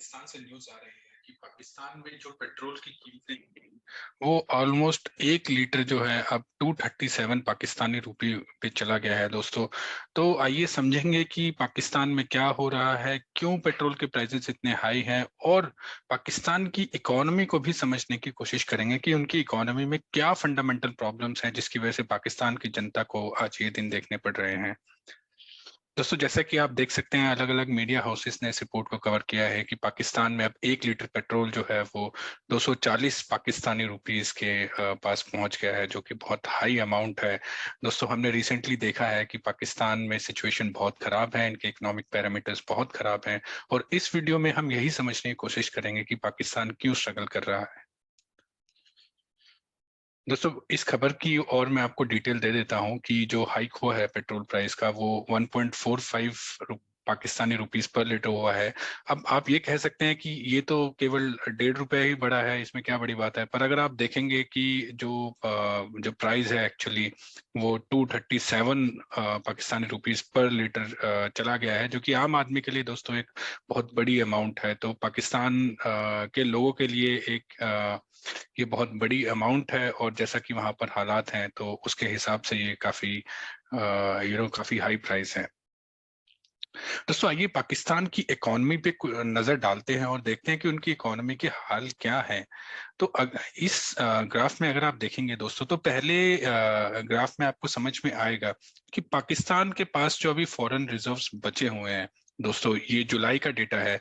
पाकिस्तान से न्यूज आ रही है कि पाकिस्तान में जो पेट्रोल की कीमतें वो ऑलमोस्ट 1 लीटर जो है अब 237 पाकिस्तानी रुपए पे चला गया है दोस्तों। तो आइए समझेंगे कि पाकिस्तान में क्या हो रहा है, क्यों पेट्रोल के प्राइसेस इतने हाई हैं, और पाकिस्तान की इकोनॉमी को भी समझने की कोशिश करेंगे कि उनकी इकोनॉमी में क्या फंडामेंटल प्रॉब्लम्स हैं जिसकी वजह से पाकिस्तान की जनता को आज ये दिन देखने पड़ रहे हैं। दोस्तों, जैसा कि आप देख सकते हैं, अलग अलग मीडिया हाउसेस ने इस रिपोर्ट को कवर किया है कि पाकिस्तान में अब 1 लीटर पेट्रोल जो है वो 240 पाकिस्तानी रुपीस के पास पहुंच गया है, जो कि बहुत हाई अमाउंट है। दोस्तों, हमने रिसेंटली देखा है कि पाकिस्तान में सिचुएशन बहुत खराब है, इनके इकोनॉमिक पैरामीटर्स बहुत खराब हैं, और इस वीडियो में हम यही समझने की कोशिश करेंगे कि पाकिस्तान क्यों स्ट्रगल कर रहा है। दोस्तों, इस खबर की और मैं आपको डिटेल दे देता हूं कि जो हाइक हुआ है पेट्रोल प्राइस का वो 1.45 पाकिस्तानी रुपीस पर लीटर हुआ है। अब आप ये कह सकते हैं कि ये तो केवल 1.5 रुपए ही बढ़ा है, इसमें क्या बड़ी बात है। पर अगर आप देखेंगे कि जो प्राइस है एक्चुअली वो 237 पाकिस्तानी रुपीस पर लीटर चला गया है, जो कि आम आदमी के लिए दोस्तों एक बहुत बड़ी अमाउंट है। तो पाकिस्तान के लोगों के लिए ये बहुत बड़ी अमाउंट है, और जैसा कि वहां पर हालात हैं तो उसके हिसाब से ये काफी काफी हाई प्राइस है। दोस्तों, आइए पाकिस्तान की इकोनॉमी पे नजर डालते हैं और देखते हैं कि उनकी इकोनॉमी के हाल क्या है। तो इस ग्राफ में अगर आप देखेंगे दोस्तों, तो पहले ग्राफ में आपको समझ में आएगा कि पाकिस्तान के पास जो अभी फॉरेन रिजर्व्स बचे हुए हैं दोस्तों, ये जुलाई का डेटा है,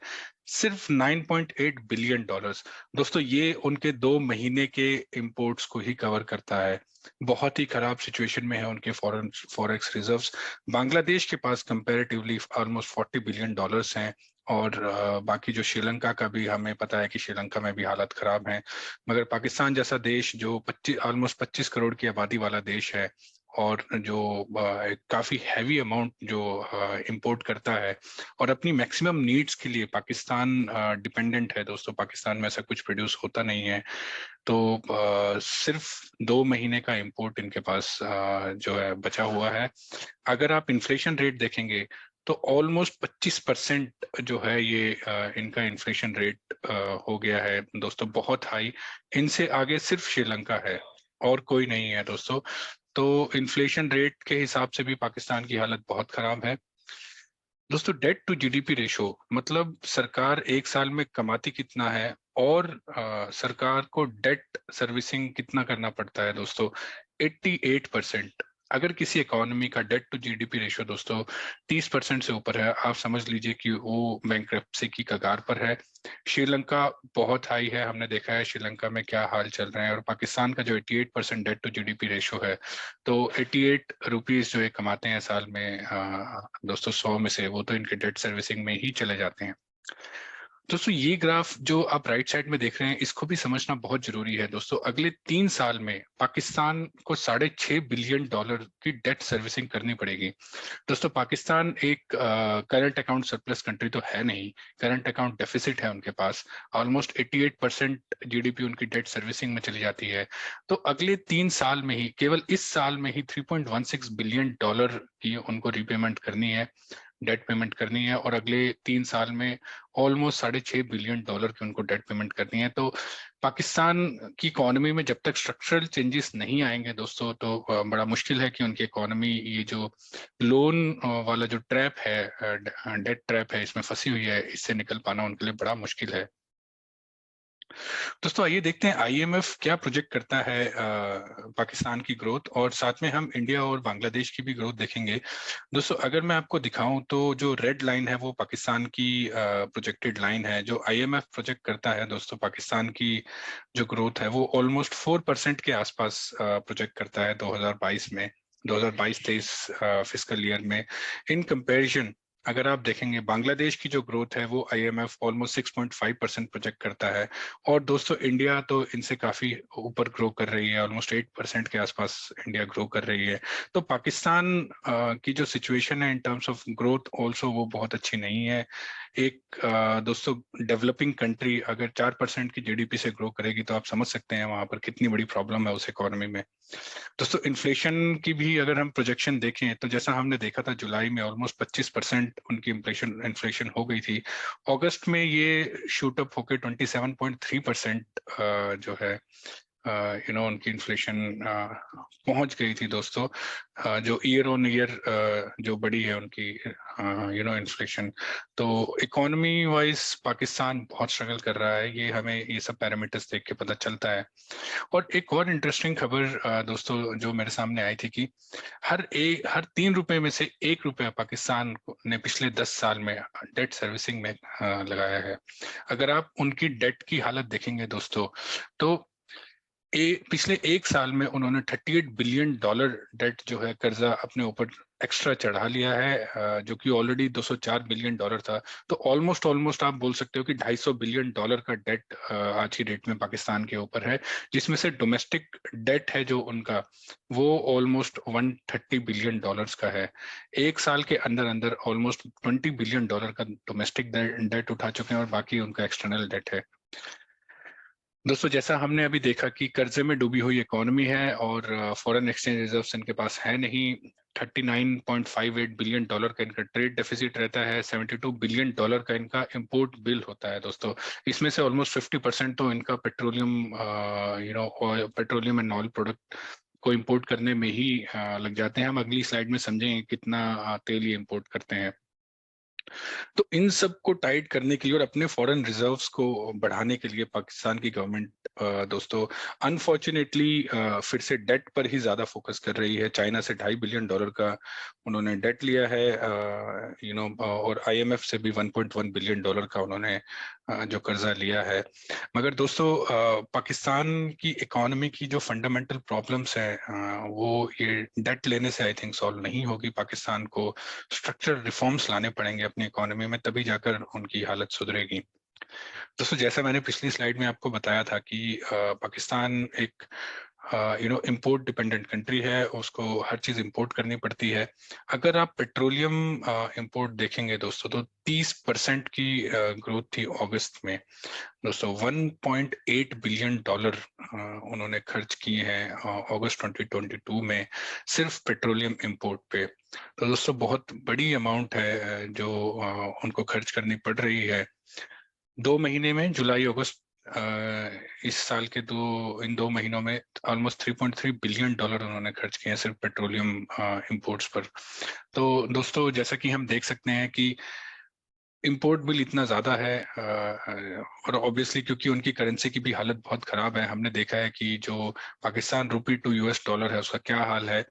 सिर्फ 9.8 बिलियन डॉलर्स। दोस्तों, ये उनके 2 महीने के इंपोर्ट्स को ही कवर करता है। बहुत ही खराब सिचुएशन में है उनके फॉरेन फॉरेक्स रिजर्व्स। बांग्लादेश के पास कंपैरेटिवली ऑलमोस्ट 40 बिलियन डॉलर्स हैं, और बाकी जो श्रीलंका का भी हमें पता है कि श्रीलंका में भी हालत खराब है। मगर पाकिस्तान जैसा देश जो 25 ऑलमोस्ट 25 करोड़ की आबादी वाला देश है, और जो काफी हैवी अमाउंट जो इंपोर्ट करता है, और अपनी मैक्सिमम नीड्स के लिए पाकिस्तान डिपेंडेंट है दोस्तों। पाकिस्तान में ऐसा कुछ प्रोड्यूस होता नहीं है। तो सिर्फ 2 महीने का इंपोर्ट इनके पास जो है बचा हुआ है। अगर आप इन्फ्लेशन रेट देखेंगे तो ऑलमोस्ट 25% जो है ये इनका इन्फ्लेशन रेट हो गया है दोस्तों, बहुत हाई। इनसे आगे सिर्फ श्रीलंका है और कोई नहीं है दोस्तों। तो इन्फ्लेशन रेट के हिसाब से भी पाकिस्तान की हालत बहुत खराब है दोस्तों। डेट टू जीडीपी रेशो मतलब सरकार एक साल में कमाती कितना है, और सरकार को डेट सर्विसिंग कितना करना पड़ता है दोस्तों, 88%। अगर किसी इकोनॉमी का डेट टू जीडीपी रेशो दोस्तों 30% से ऊपर है, आप समझ लीजिए कि वो बैंकरप्सी की कगार पर है। श्रीलंका बहुत हाई है, हमने देखा है श्रीलंका में क्या हाल चल रहे हैं। और पाकिस्तान का जो 88% डेट टू जीडीपी रेशो है, तो 88 रुपीज जो ये कमाते हैं साल में दोस्तों, 100 में से वो तो इनके डेट सर्विसिंग में ही चले जाते हैं। दोस्तों, ये ग्राफ जो आप राइट साइड में देख रहे हैं, इसको भी समझना बहुत जरूरी है दोस्तों। अगले 3 साल में पाकिस्तान को $6.5 बिलियन की डेट सर्विसिंग करनी पड़ेगी दोस्तों। पाकिस्तान एक करंट अकाउंट सरप्लस कंट्री तो है नहीं, करंट अकाउंट डेफिसिट है उनके पास। ऑलमोस्ट 88% जीडीपी उनकी डेट सर्विसिंग में चली जाती है। तो अगले 3 साल में ही, केवल इस साल में ही $3.16 बिलियन की उनको रीपेमेंट करनी है, डेट पेमेंट करनी है। और अगले 3 साल में ऑलमोस्ट $6.5 बिलियन की उनको डेट पेमेंट करनी है। तो पाकिस्तान की इकोनॉमी में जब तक स्ट्रक्चरल चेंजेस नहीं आएंगे दोस्तों, तो बड़ा मुश्किल है कि उनकी इकोनॉमी ये जो लोन वाला जो ट्रैप है, डेट ट्रैप है, इसमें फंसी हुई है, इससे निकल पाना उनके लिए बड़ा मुश्किल है। दोस्तों, आइए देखते हैं आईएमएफ क्या प्रोजेक्ट करता है पाकिस्तान की ग्रोथ, और साथ में हम इंडिया और बांग्लादेश की भी ग्रोथ देखेंगे दोस्तों। अगर मैं आपको दिखाऊं तो जो रेड लाइन है वो पाकिस्तान की प्रोजेक्टेड लाइन है। जो आईएमएफ प्रोजेक्ट करता है दोस्तों, पाकिस्तान की जो ग्रोथ है वो ऑलमोस्ट 4% के आसपास प्रोजेक्ट करता है 2022 में, 2022-23 फिस्कल ईयर में। इन कंपैरिजन अगर आप देखेंगे बांग्लादेश की जो ग्रोथ है वो आईएमएफ ऑलमोस्ट 6.5% प्रोजेक्ट करता है। और दोस्तों, इंडिया तो इनसे काफी ऊपर ग्रो कर रही है, ऑलमोस्ट 8% के आसपास इंडिया ग्रो कर रही है। तो पाकिस्तान की जो सिचुएशन है in terms of growth also वो बहुत अच्छी नहीं है। एक दोस्तों, डेवलपिंग कंट्री अगर 4% की जीडीपी से ग्रो करेगी तो आप समझ सकते हैं वहां पर कितनी बड़ी प्रॉब्लम है उस इकोनॉमी में दोस्तों। इन्फ्लेशन की भी अगर हम प्रोजेक्शन देखें तो जैसा हमने देखा था जुलाई में ऑलमोस्ट 25% 20% उनकी इन्फ्लेशन हो गई थी। अगस्त में ये शूट अप होकर 27.3% जो है उनकी इन्फ्लेशन पहुंच गई थी दोस्तों, जो ईयर ऑन ईयर जो बड़ी है उनकी इन्फ्लेशन। तो इकोनॉमी वाइज पाकिस्तान बहुत स्ट्रगल कर रहा है, ये हमें ये सब पैरामीटर्स देख के पता चलता है। और एक और इंटरेस्टिंग खबर दोस्तों जो मेरे सामने आई थी कि हर 3 रुपए में से 1 रुपया पाकिस्तान ने पिछले 10 साल में डेट सर्विसिंग में लगाया है। अगर आप उनकी डेट की हालत देखेंगे दोस्तों, तो पिछले 1 साल में उन्होंने $38 बिलियन डेट जो है कर्जा अपने ऊपर एक्स्ट्रा चढ़ा लिया है, जो कि ऑलरेडी $204 बिलियन था। तो ऑलमोस्ट आप बोल सकते हो कि $250 बिलियन का डेट आज की डेट में पाकिस्तान के ऊपर है, जिसमें से डोमेस्टिक डेट है जो उनका वो ऑलमोस्ट $130 बिलियन का है। 1 साल के अंदर अंदर ऑलमोस्ट $20 बिलियन का डोमेस्टिक डेट उठा चुके हैं और बाकी उनका एक्सटर्नल डेट है। दोस्तों जैसा हमने अभी देखा कि कर्जे में डूबी हुई इकोनॉमी है और फॉरेन एक्सचेंज रिजर्व्स इनके पास है नहीं। $39.58 बिलियन का इनका ट्रेड डेफिसिट रहता है। $72 बिलियन का इनका इंपोर्ट बिल होता है दोस्तों। इसमें से ऑलमोस्ट 50% तो इनका petroleum petroleum and oil product को इंपोर्ट करने में ही लग जाते हैं। हम अगली स्लाइड में समझेंगे कितना तेल ये इंपोर्ट करते हैं। तो इन सब को टाइट करने के लिए और अपने फॉरेन रिजर्व्स को बढ़ाने के लिए पाकिस्तान की गवर्नमेंट दोस्तों अनफॉर्चुनेटली फिर से डेट पर ही ज्यादा फोकस कर रही है। चाइना से $2.5 बिलियन का उन्होंने डेट लिया है, और आईएमएफ से भी $1.1 बिलियन का उन्होंने जो कर्जा लिया है। मगर दोस्तों पाकिस्तान की इकोनॉमी की जो फंडामेंटल प्रॉब्लम्स है वो ये डेट लेने से आई थिंक सॉल्व नहीं होगी। पाकिस्तान को स्ट्रक्चरल रिफॉर्म्स लाने पड़ेंगे अपनी इकोनॉमी में, तभी जाकर उनकी हालत सुधरेगी। दोस्तों जैसा मैंने पिछली स्लाइड में आपको बताया था कि पाकिस्तान एक इंपोर्ट डिपेंडेंट कंट्री है, उसको हर चीज इंपोर्ट करनी पड़ती है। अगर आप पेट्रोलियम इंपोर्ट देखेंगे दोस्तों, तो 30% की ग्रोथ थी अगस्त में दोस्तों। $1.8 बिलियन उन्होंने खर्च किए हैं अगस्त 2022 में सिर्फ पेट्रोलियम इंपोर्ट पे। तो दोस्तों बहुत बड़ी अमाउंट है जो उनको खर्च करनी पड़ रही है। 2 महीने में जुलाई अगस्त इस साल के इन 2 महीनों में ऑलमोस्ट $3.3 बिलियन उन्होंने खर्च किए हैं सिर्फ पेट्रोलियम इंपोर्ट्स पर। तो दोस्तों जैसा कि हम देख सकते हैं कि इंपोर्ट बिल इतना ज्यादा है, और ऑब्वियसली क्योंकि उनकी करेंसी की भी हालत बहुत खराब है। हमने देखा है कि जो पाकिस्तान रुपी टू यूएस डॉलर है उसका क्या हाल है।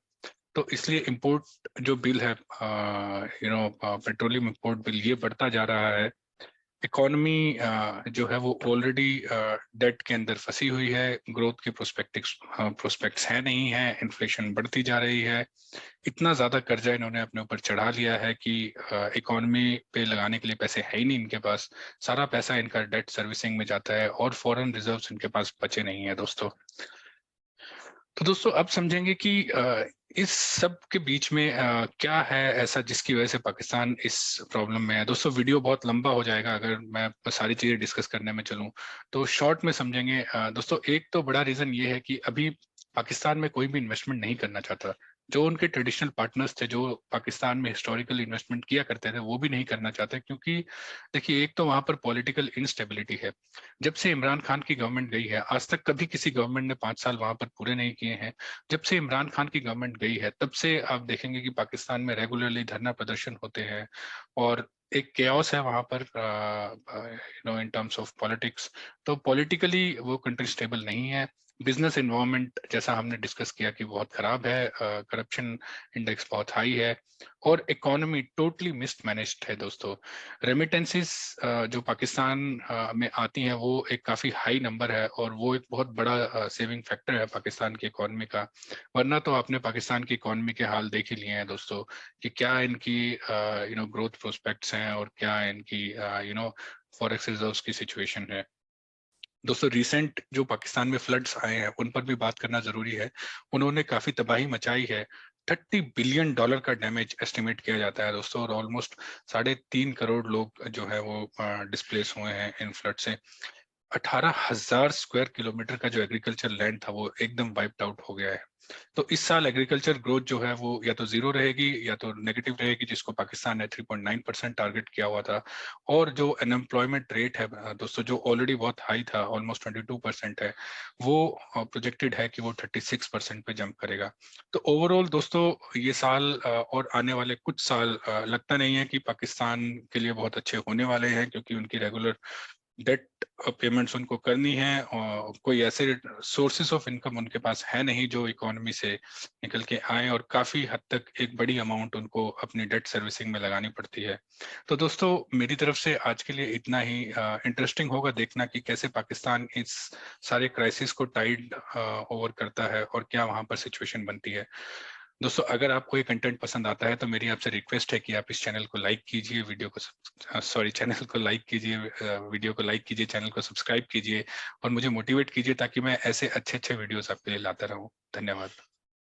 तो इसलिए इंपोर्ट जो बिल है पेट्रोलियम इंपोर्ट बिल ये बढ़ता जा रहा है। इकोनॉमी जो है वो ऑलरेडी डेट के अंदर फंसी हुई है, ग्रोथ के प्रोस्पेक्ट्स है नहीं है, इन्फ्लेशन बढ़ती जा रही है। इतना ज्यादा कर्जा इन्होंने अपने ऊपर चढ़ा लिया है कि इकोनॉमी पे लगाने के लिए पैसे है ही नहीं इनके पास। सारा पैसा इनका डेट सर्विसिंग में जाता है और फॉरेन रिजर्व्स इनके पास बचे नहीं है दोस्तों। तो दोस्तों अब समझेंगे कि इस सब के बीच में क्या है ऐसा जिसकी वजह से पाकिस्तान इस प्रॉब्लम में है। दोस्तों वीडियो बहुत लंबा हो जाएगा अगर मैं सारी चीजें डिस्कस करने में चलूं, तो शॉर्ट में समझेंगे। दोस्तों एक तो बड़ा रीजन ये है कि अभी पाकिस्तान में कोई भी इन्वेस्टमेंट नहीं करना चाहता। जो उनके ट्रेडिशनल पार्टनर्स थे जो पाकिस्तान में हिस्टोरिकल इन्वेस्टमेंट किया करते थे वो भी नहीं करना चाहते, क्योंकि देखिए एक तो वहां पर पॉलिटिकल इंस्टेबिलिटी है। जब से इमरान खान की गवर्नमेंट गई है आज तक कभी किसी गवर्नमेंट ने 5 साल वहां पर पूरे नहीं किए हैं। जब से इमरान खान की गवर्नमेंट गई है तब से आप देखेंगे कि पाकिस्तान में रेगुलरली धरना प्रदर्शन होते हैं और एक केओस है वहां पर इन टर्म्स ऑफ पॉलिटिक्स। तो पॉलिटिकली वो कंट्री स्टेबल नहीं है। बिजनेस एनवायरनमेंट जैसा हमने डिस्कस किया कि बहुत खराब है, करप्शन इंडेक्स बहुत हाई है और इकोनॉमी टोटली मिसमैनेज्ड है दोस्तों। रेमिटेंसेस जो पाकिस्तान में आती हैं वो एक काफी हाई नंबर है और वो एक बहुत बड़ा सेविंग फैक्टर है पाकिस्तान की इकोनॉमी का। वरना तो आपने पाकिस्तान की इकोनॉमी के हाल देख ही लिए हैं दोस्तों कि क्या इनकी ग्रोथ प्रोस्पेक्ट्स हैं और क्या इनकी फॉरेक्स रिजर्व्स की सिचुएशन है। दोस्तों रिसेंट जो पाकिस्तान में फ्लड्स आए हैं उन पर भी बात करना जरूरी है। उन्होंने काफी तबाही मचाई है। $30 बिलियन का डैमेज एस्टिमेट किया जाता है दोस्तों और ऑलमोस्ट 3.5 करोड़ लोग जो है वो डिस्प्लेस हुए हैं इन फ्लड से। 18,000 स्क्वायर किलोमीटर का जो एग्रीकल्चर लैंड था वो एकदम वाइप्ड आउट हो गया है। तो इस साल एग्रीकल्चर ग्रोथ जो है वो या तो जीरो रहेगी या तो नेगेटिव रहेगी, जिसको पाकिस्तान ने 3.9% टारगेट किया हुआ था। और जो अनएम्प्लॉयमेंट रेट है दोस्तों, जो ऑलरेडी बहुत हाई था, ऑलमोस्ट 22% है, वो प्रोजेक्टेड है कि वो 36% पे जंप करेगा। तो ओवरऑल दोस्तों ये साल और आने वाले कुछ साल लगता नहीं है कि पाकिस्तान के लिए बहुत अच्छे होने वाले हैं, क्योंकि उनकी रेगुलर डेट पेमेंट्स उनको करनी है और कोई ऐसे सोर्सेस ऑफ इनकम उनके पास है नहीं जो इकोनॉमी से निकल के आए, और काफी हद तक एक बड़ी अमाउंट उनको अपनी डेट सर्विसिंग में लगानी पड़ती है। तो दोस्तों मेरी तरफ से आज के लिए इतना ही। इंटरेस्टिंग होगा देखना कि कैसे पाकिस्तान इस सारे क्राइसिस को टाइड ओवर करता है और क्या वहां पर सिचुएशन बनती है। दोस्तों अगर आपको ये कंटेंट पसंद आता है तो मेरी आपसे रिक्वेस्ट है कि आप इस चैनल को लाइक कीजिए, वीडियो को सॉरी चैनल को लाइक कीजिए, वीडियो को लाइक कीजिए, चैनल को सब्सक्राइब कीजिए और मुझे मोटिवेट कीजिए ताकि मैं ऐसे अच्छे अच्छे वीडियोस आपके लिए लाता रहूं। धन्यवाद।